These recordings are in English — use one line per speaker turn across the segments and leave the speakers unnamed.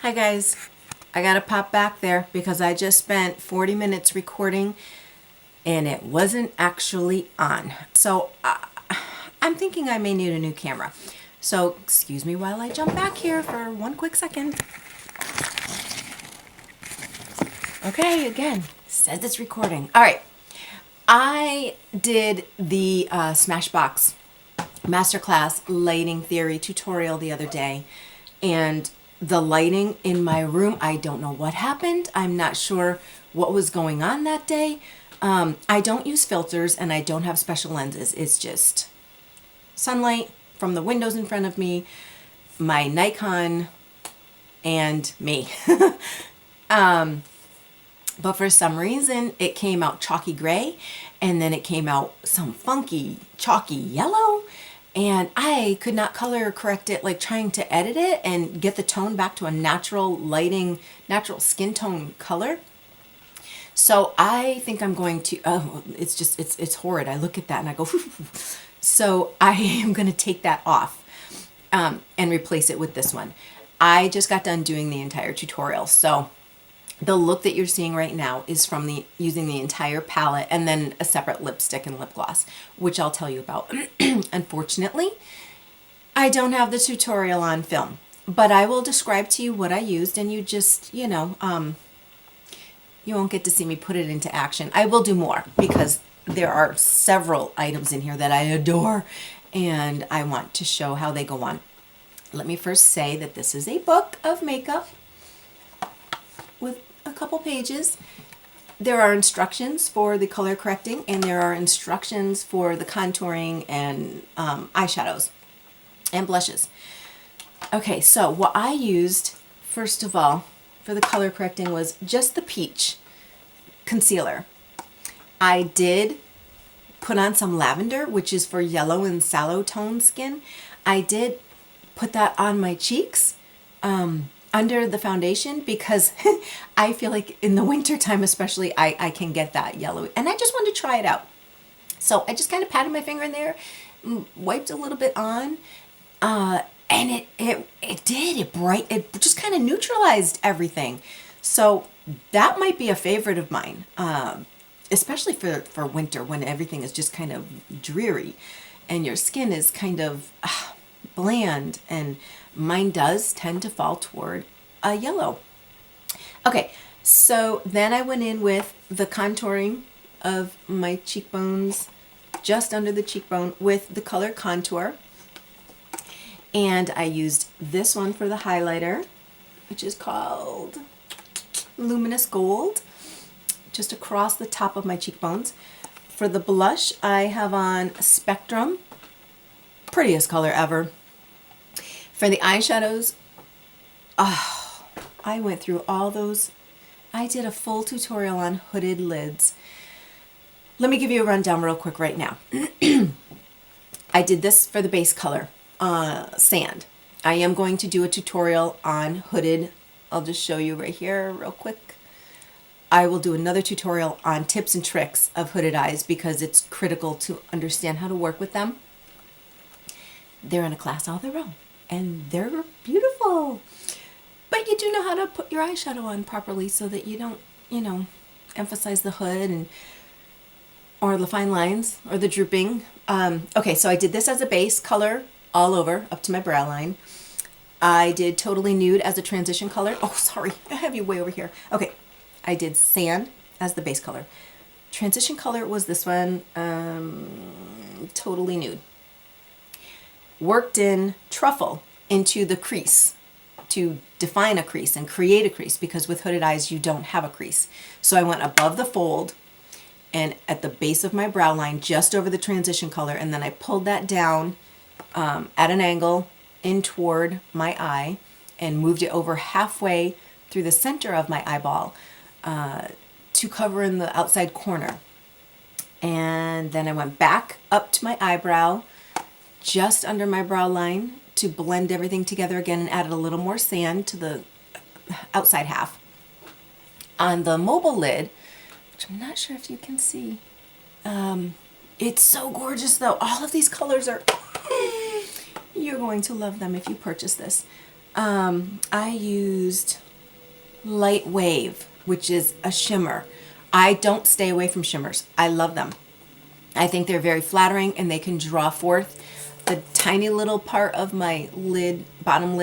Hi guys, I gotta pop back there because I just spent 40 minutes recording and it wasn't actually on. So I'm thinking I may need a new camera. So excuse me while I jump back here for one quick second. Okay, again, says it's recording. All right, I did the Smashbox Masterclass Lighting Theory tutorial the other day, and the lighting in my room, I don't know what happened. I'm not sure what was going on that day. I don't use filters and I don't have special lenses. It's just sunlight from the windows in front of me, my Nikon, and me. But for some reason, it came out chalky gray, and then it came out some funky chalky yellow, and I could not color correct it, like trying to edit it and get the tone back to a natural lighting, natural skin tone color. So I think I'm going to, oh, it's just, it's horrid. I look at that and I go, so I am going to take that off and replace it with this one. I just got done doing the entire tutorial. So the look that you're seeing right now is from using the entire palette and then a separate lipstick and lip gloss, which I'll tell you about. Unfortunately, I don't have the tutorial on film, but I will describe to you what I used, and you just, you won't get to see me put it into action. I will do more because there are several items in here that I adore and I want to show how they go on. Let me first say that this is a book of makeup with a couple pages. There are instructions for the color correcting, and there are instructions for the contouring and eyeshadows and blushes. Okay, so what I used first of all for the color correcting was just the peach concealer. I did put on some lavender, which is for yellow and sallow tone skin. I did put that on my cheeks under the foundation because I feel like in the winter time especially I can get that yellow, and I just wanted to try it out. So I just kind of patted my finger in there, wiped a little bit on, and it just kind of neutralized everything. So that might be a favorite of mine, especially for winter when everything is just kind of dreary and your skin is kind of bland, and mine does tend to fall toward a yellow. Okay, so then I went in with the contouring of my cheekbones, just under the cheekbone, with the color contour. And I used this one for the highlighter, which is called Luminous Gold, just across the top of my cheekbones. For the blush, I have on Spectrum, prettiest color ever. For the eyeshadows, I went through all those. I did a full tutorial on hooded lids. Let me give you a rundown real quick right now. I did this for the base color, sand. I am going to do a tutorial on hooded. I'll just show you right here real quick. I will do another tutorial on tips and tricks of hooded eyes because it's critical to understand how to work with them. They're in a class all their own, and they're beautiful. But you do know how to put your eyeshadow on properly so that you don't, emphasize the hood or the fine lines or the drooping. Okay, so I did this as a base color all over up to my brow line. I did Totally Nude as a transition color. Oh, sorry, I have you way over here. Okay, I did Sand as the base color. Transition color was this one, Totally Nude. Worked in Truffle into the crease to define a crease and create a crease, because with hooded eyes you don't have a crease. So I went above the fold and at the base of my brow line just over the transition color, and then I pulled that down at an angle in toward my eye and moved it over halfway through the center of my eyeball to cover in the outside corner. And then I went back up to my eyebrow just under my brow line to blend everything together again, and added a little more sand to the outside half. On the mobile lid, which I'm not sure if you can see, it's so gorgeous though. All of these colors are, you're going to love them if you purchase this. I used Light Wave, which is a shimmer. I don't stay away from shimmers. I love them. I think they're very flattering and they can draw forth the tiny little part of my lid, bottom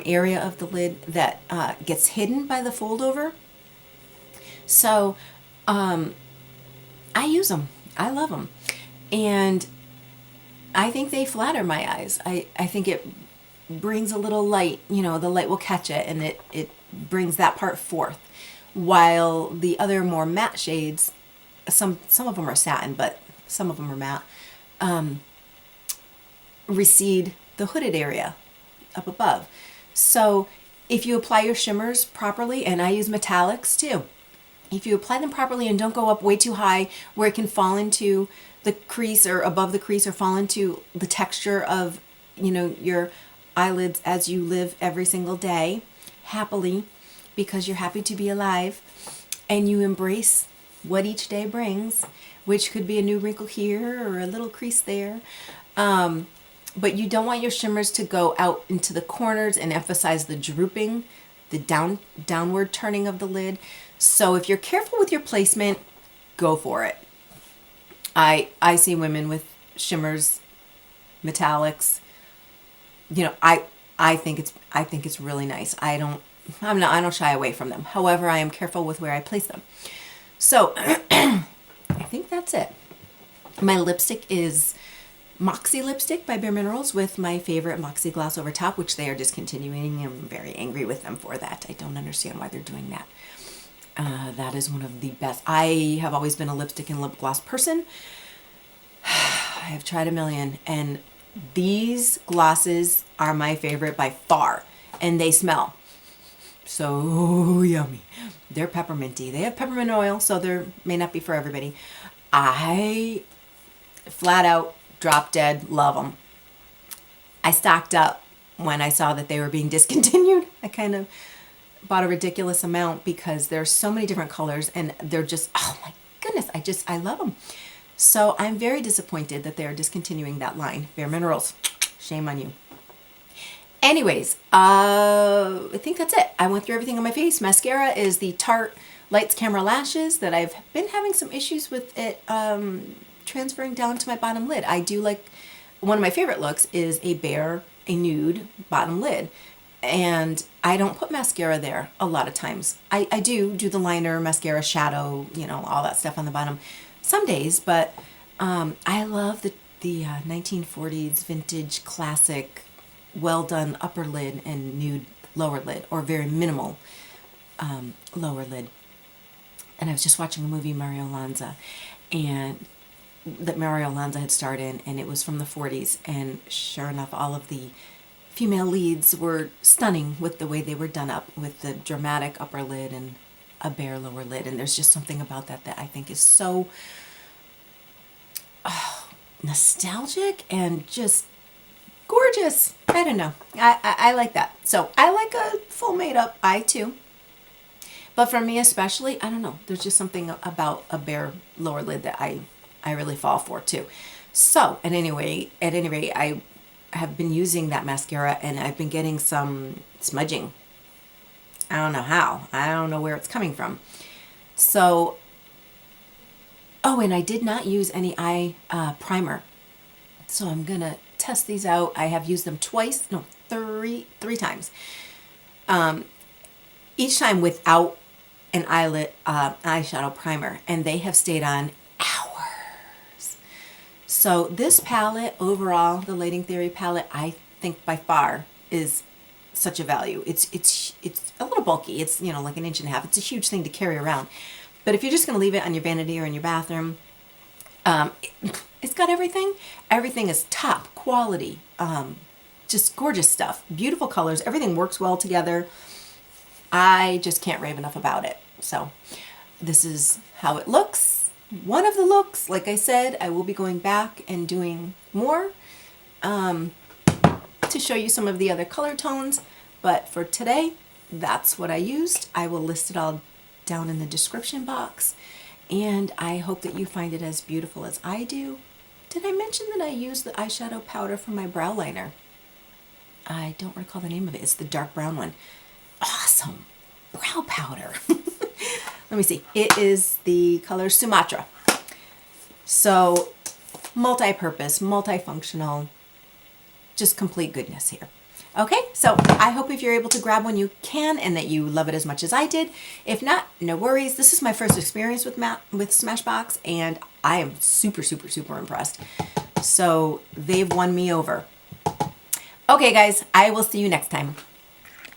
area of the lid that gets hidden by the fold over. So I use them. I love them. And I think they flatter my eyes. I think it brings a little light, you know, the light will catch it and it brings that part forth. While the other more matte shades, some of them are satin, but some of them are matte, recede the hooded area up above. So if you apply your shimmers properly, and I use metallics too, if you apply them properly and don't go up way too high where it can fall into the crease or above the crease or fall into the texture of, you know, your eyelids as you live every single day happily because you're happy to be alive and you embrace what each day brings, which could be a new wrinkle here or a little crease there. But you don't want your shimmers to go out into the corners and emphasize the drooping, the downward turning of the lid. So if you're careful with your placement, go for it. I see women with shimmers, metallics. You know, I think it's really nice. I don't shy away from them. However, I am careful with where I place them. So I think that's it. My lipstick is Moxie lipstick by Bare Minerals with my favorite Moxie gloss over top, which they are discontinuing. I'm very angry with them for that. I don't understand why they're doing that. That is one of the best. I have always been a lipstick and lip gloss person. I have tried a million, and these glosses are my favorite by far, and they smell so yummy. They're pepperminty. They have peppermint oil, so they may not be for everybody. I flat out drop dead love them. I stocked up when I saw that they were being discontinued. I kind of bought a ridiculous amount because there's so many different colors and they're just, oh my goodness, I love them. So I'm very disappointed that they're discontinuing that line. Bare Minerals, shame on you. Anyways, I think that's it. I went through everything on my face. Mascara is the Tarte Lights Camera Lashes that I've been having some issues with it transferring down to my bottom lid. I do like, one of my favorite looks is a nude bottom lid. And I don't put mascara there a lot of times. I do the liner, mascara, shadow, you know, all that stuff on the bottom some days, but I love the 1940s vintage classic well done upper lid and nude lower lid, or very minimal lower lid. And I was just watching a movie, Mario Lanza, and that Mario Lanza had starred in, and it was from the 40s, and sure enough, all of the female leads were stunning with the way they were done up, with the dramatic upper lid and a bare lower lid. And there's just something about that I think is so nostalgic and just gorgeous. I don't know. I like that. So I like a full made up eye too. But for me especially, I don't know. There's just something about a bare lower lid that I really fall for too. So at any rate, I have been using that mascara and I've been getting some smudging. I don't know how. I don't know where it's coming from. So, oh, and I did not use any eye primer. So I'm going to test these out. I have used them three times. Each time without an eyeshadow primer, and they have stayed on hours. So this palette overall, the Lighting Theory palette, I think by far is such a value. It's a little bulky. It's, you know, like 1.5 inches. It's a huge thing to carry around. But if you're just going to leave it on your vanity or in your bathroom, it's got everything. Everything is top quality. Just gorgeous stuff. Beautiful colors. Everything works well together. I just can't rave enough about it. So this is how it looks. One of the looks, like I said, I will be going back and doing more to show you some of the other color tones. But for today, that's what I used. I will list it all down in the description box. And I hope that you find it as beautiful as I do. Did I mention that I used the eyeshadow powder for my brow liner? I don't recall the name of it. It's the dark brown one. Awesome brow powder. Let me see. It is the color Sumatra. So multi-purpose, multifunctional, just complete goodness here. Okay, so I hope if you're able to grab one, you can, and that you love it as much as I did. If not, no worries. This is my first experience with Smashbox, and I am super, super, super impressed. So they've won me over. Okay, guys, I will see you next time.